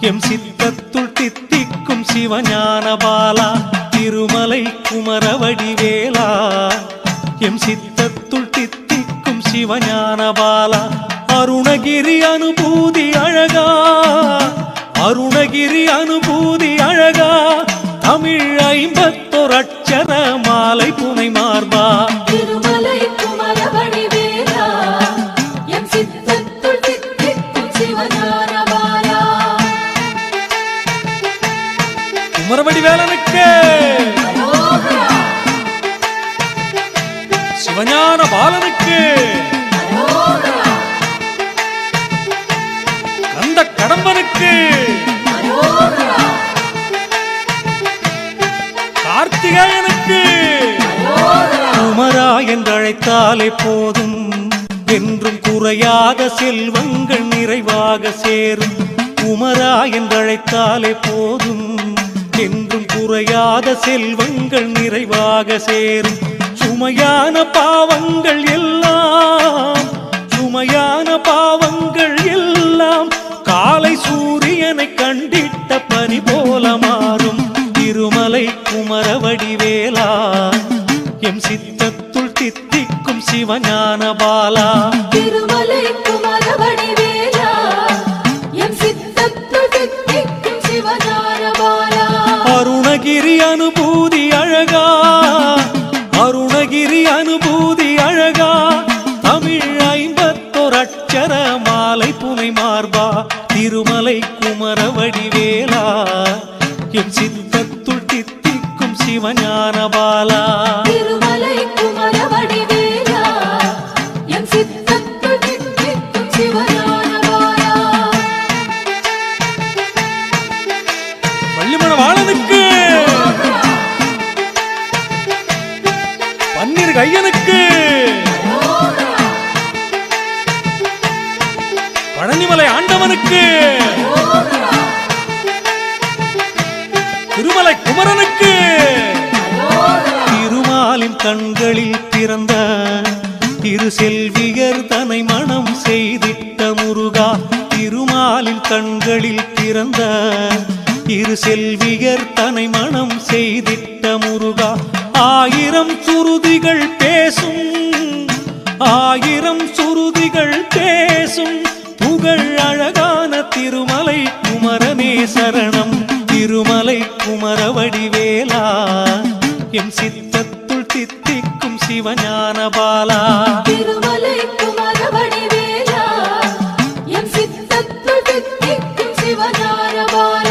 M சித்தத்துள் தித்திக்கும் சிவஞான Bala Thirumalai குமரவடிவேலா M சித்தத்துள் தித்திக்கும் சிவஞான பாலா அருணகிரி அனுபூதி அழகா அருணகிரி அனுபூதி அழகா தமிழ் 51 அட்சர மாலை புனை மார்பா திருமலை குமரவடிவேலா எம் சித்தத்துள் தித்திக்கும் சிவஞான பாலா குமரவடிவேலனுக்கு சிவஞான பாலனுக்கு கந்த கடம்பனுக்கு கார்த்திகேயனுக்கு குமரா என்றழைத்தாலே போதும் என்றும் குறையாத செல்வங்கள் நிறைவாக சேரும் குமரா என்றழைத்தாலே போதும் என்றும் குறையாத செல்வங்கள் நிறைவாக சேரும் சுமையான பாவங்கள் எல்லாம் சுமையான பாவங்கள் எல்லாம் காலை சூரியனை கண்டிட்ட பனி போல மாறும் திருமலை குமரவடிவேலா எம் சித்தத்துள் தித்திக்கும் சிவஞான பாலா திருமலை குமரவடிவேலா எம் சித்தத்துள் தித்திக்கும் சிவஞான பாலா அருணகிரி அனுபூதி அழகா அருணகிரி அனுபூதி அழகா தமிழ் 51 அட்சர மாலை புனை மார்பா திருமலை குமரவடிவேலா எம் சித்தத்துள் தித்திக்கும் சிவஞான பாலா திருமலை குமரவடிவேலா எம் சித்தத்துள் தித்திக்கும் சிவஞான பாலா வள்ளிமண வாழனுக்கு பன்னீர் கையனுக்கு பழனிமலை ஆண்டவனுக்கு திருமலை குமரனுக்கு திருமாலின் கண்களில் பிறந்த திரு செல்வியர் தனை மனம் செய்திட்ட முருகா திருமாலின் கண்களில் பிறந்த திரு செல்வியர் தனை மனம் செய்திட்ட முருகா 1000 சுருதிகள் பேசும் 1000 சுருதிகள் பேசும் புகழ் அழகான திருமலை குமரனே சரணம் திருமலை குமரவடிவேலா எம் சித்தத்துள் தித்திக்கும் சிவஞான பாலா திருமலை குமரவடிவேலா எம் சித்தத்துள் தித்திக்கும் சிவஞான பாலா